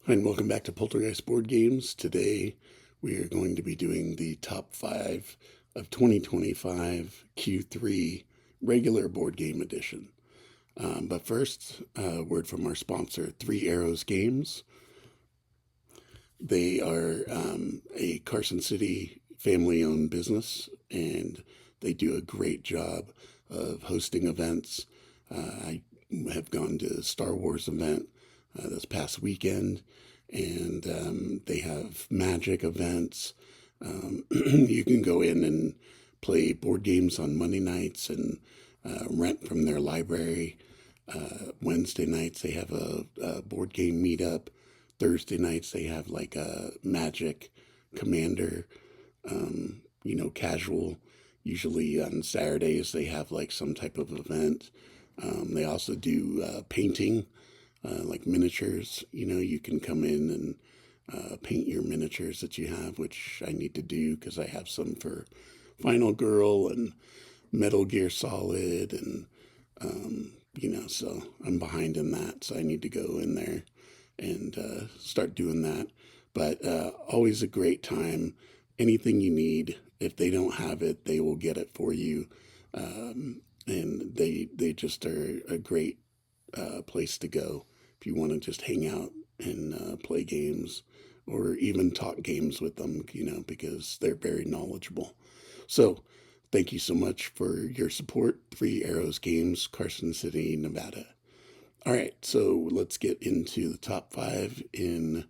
Hi, and welcome back to Poltergeist Board Games. Today we are going to be doing the top 5 of 2025 Q3 regular board game edition. But first, a word from our sponsor, Three Arrows Games. They are a Carson City family owned business, and they do a great job of hosting events. I have gone to a Star Wars event this past weekend, and they have magic events. You can go in and play board games on Monday nights and rent from their library. Wednesday nights they have a board game meetup. Thursday nights they have like a Magic Commander, casual. Usually on Saturdays they have like some type of event. They also do painting, like miniatures. You can come in and paint your miniatures that you have, which I need to do because I have some for Final Girl and Metal Gear Solid, and so I'm behind in that. So I need to go in there and start doing that. But always a great time. Anything you need, if they don't have it, they will get it for you. And they just are a great place to go if you want to just hang out and play games or even talk games with them, because they're very knowledgeable. So thank you so much for your support. Three Arrows Games, Carson City, Nevada. All right, so let's get into the top 5 in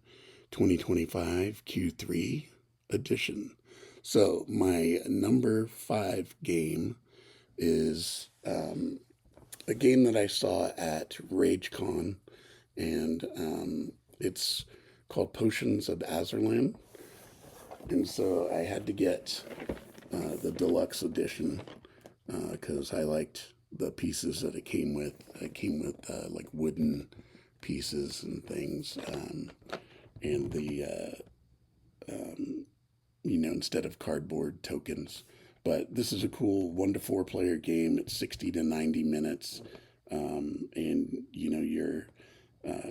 2025 Q3 edition. So my number 5 game is a game that I saw at RageCon, and it's called Potions of Azerland. And so I had to get the deluxe edition because I liked the pieces that it came with. It came with like wooden pieces and things, and instead of cardboard tokens. But this is a cool 1 to 4 player game. It's 60 to 90 minutes, and you're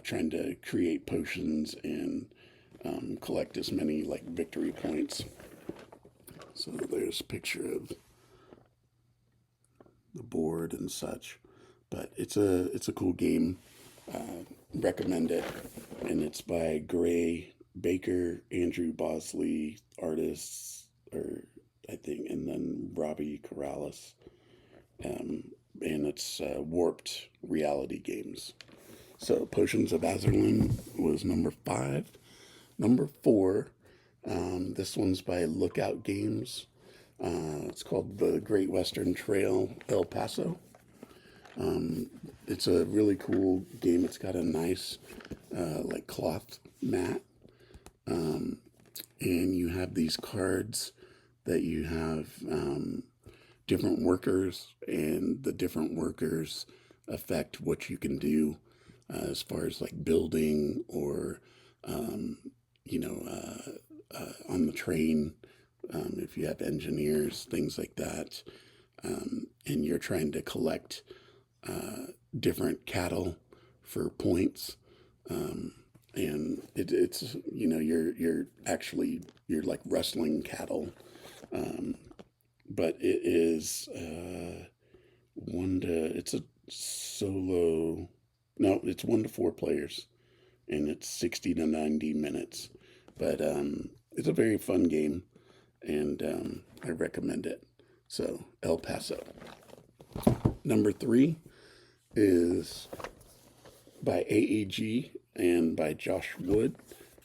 trying to create potions and collect as many like victory points. So there's a picture of the board and such. But it's a cool game. Recommend it, and it's by Gray Baker, Andrew Bosley, artists, or I think, and then Robbie Corrales. And it's Warped Reality Games. So Potions of Azerland was number 5. Number 4, this one's by Lookout Games. It's called The Great Western Trail, El Paso. It's a really cool game. It's got a nice like cloth mat, and you have these cards that you have different workers, and the different workers affect what you can do as far as like building or on the train, if you have engineers, things like that, and you're trying to collect different cattle for points. And it's you're like wrestling cattle, but it is it's a solo. No, it's 1 to 4 players, and it's 60 to 90 minutes. But it's a very fun game, and I recommend it. So El Paso. Number 3 is by AEG and by Josh Wood,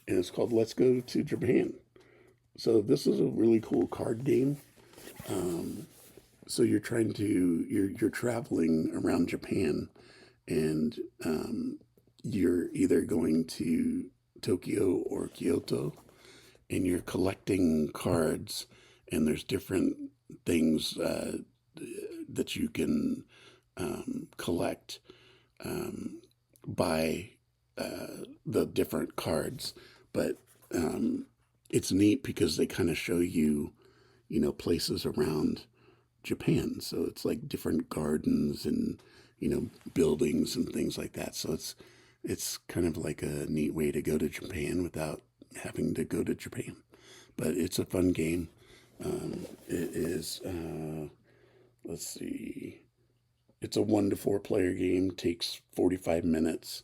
and it's called Let's Go to Japan. So this is a really cool card game. So you're you're traveling around Japan, and you're either going to Tokyo or Kyoto, and you're collecting cards, and there's different things that you can collect by the different cards. But it's neat because they kind of show you, places around Japan. So it's like different gardens and, buildings and things like that. So It's kind of like a neat way to go to Japan without having to go to Japan. But it's a fun game. It is, let's see, it's a 1 to 4 player game, takes 45 minutes,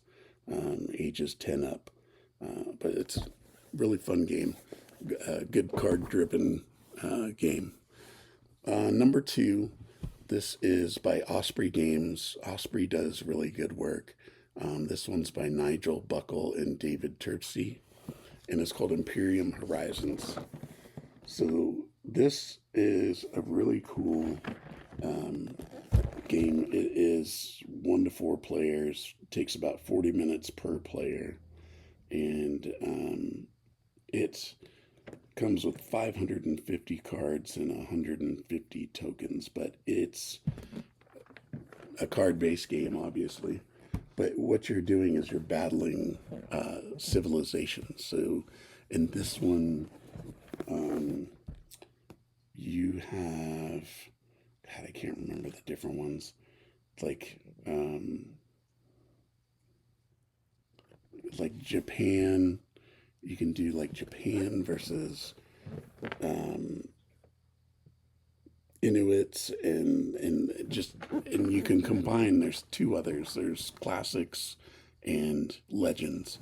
ages 10 up. But it's a really fun game, good card driven game. Number 2, this is by Osprey Games. Osprey does really good work. This one's by Nigel Buckle and David Turpsey, and it's called Imperium Horizons. So this is a really cool game. It is 1 to 4 players, takes about 40 minutes per player, and it comes with 550 cards and 150 tokens, but it's a card-based game, obviously. But what you're doing is you're battling civilizations. So in this one, you have, God, I can't remember the different ones. Like like Japan. You can do like Japan versus Inuits, and you can combine. There's 2 others. There's classics and legends,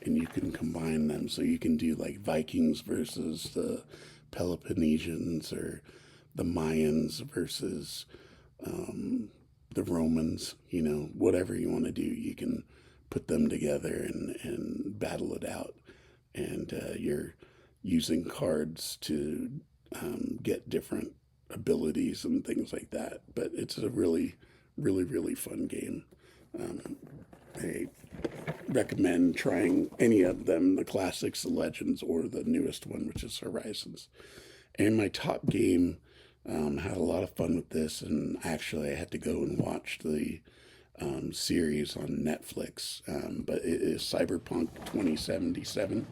and you can combine them. So you can do like Vikings versus the Peloponnesians, or the Mayans versus the Romans. You know, whatever you want to do, you can put them together and battle it out. And you're using cards to get different abilities and things like that. But it's a really, really, really fun game. I recommend trying any of them, the classics, the legends, or the newest one, which is Horizons. And my top game, had a lot of fun with this, and actually I had to go and watch the series on Netflix. But it is Cyberpunk 2077,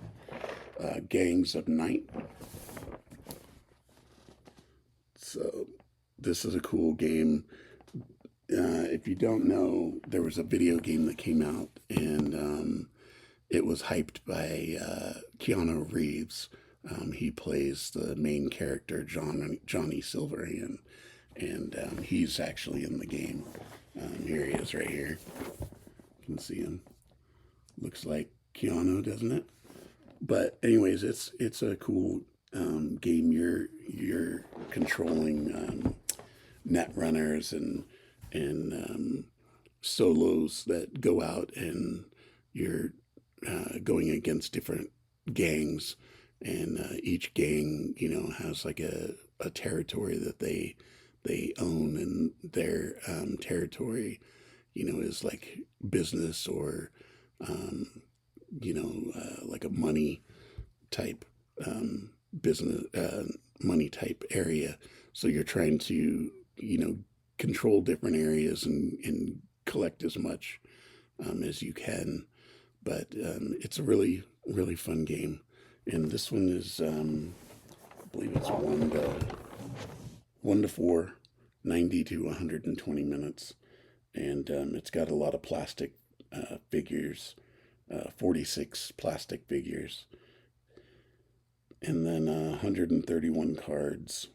Gangs of Night. So this is a cool game. If you don't know, there was a video game that came out, and it was hyped by Keanu Reeves. He plays the main character, Johnny Silverhand, and he's actually in the game. Here he is, right here. You can see him. Looks like Keanu, doesn't it? But anyways, it's a cool game. You're controlling net runners and solos that go out, and you're going against different gangs, and each gang, has like a territory that they own, and their territory, is like business, or like a money type business, money type area. So you're trying to, control different areas and collect as much as you can. But it's a really, really fun game. And this one is, I believe it's 1 to 4, 90 to 120 minutes. And it's got a lot of plastic figures, 46 plastic figures, and then 131 cards,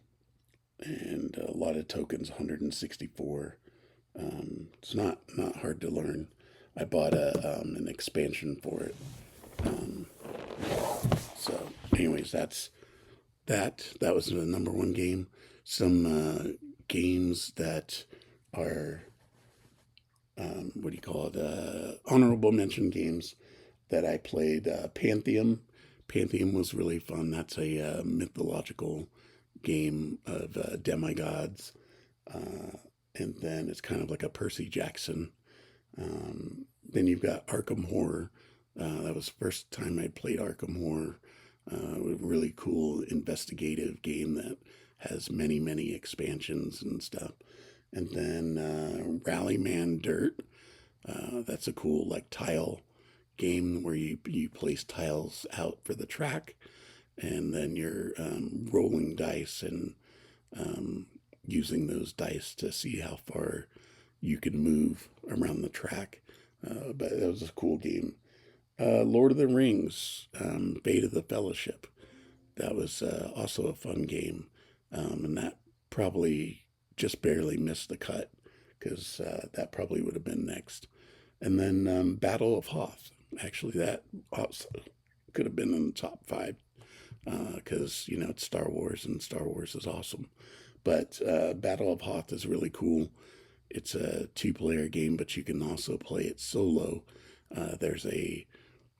and a lot of tokens, 164. It's not hard to learn. I bought an expansion for it. So, anyways, that was the number 1 game. Some games that are what do you call it? Honorable mention games that I played. Pantheon. Pantheon was really fun. That's a mythological game of demigods. And then it's kind of like a Percy Jackson. Then you've got Arkham Horror. That was the first time I played Arkham Horror. A really cool investigative game that has many, many expansions and stuff. And then Rallyman Dirt. That's a cool like tile game where you place tiles out for the track, and then you're rolling dice and using those dice to see how far you can move around the track. But that was a cool game. Lord of the Rings, Fate of the Fellowship. That was also a fun game, and that probably just barely missed the cut because that probably would have been next. And then Battle of Hoth. Actually, that also could have been in the top five because it's Star Wars and Star Wars is awesome. But Battle of Hoth is really cool. It's a two-player game, but you can also play it solo. There's a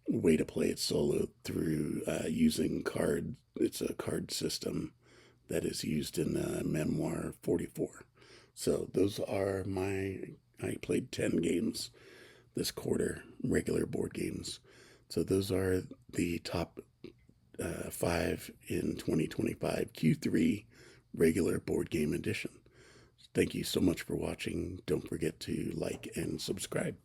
way to play it solo through using card. It's a card system that is used in Memoir 44. So those are my. I played 10 games this quarter, regular board games. So those are the top five in 2025 Q3 regular board game edition. Thank you so much for watching. Don't forget to like and subscribe.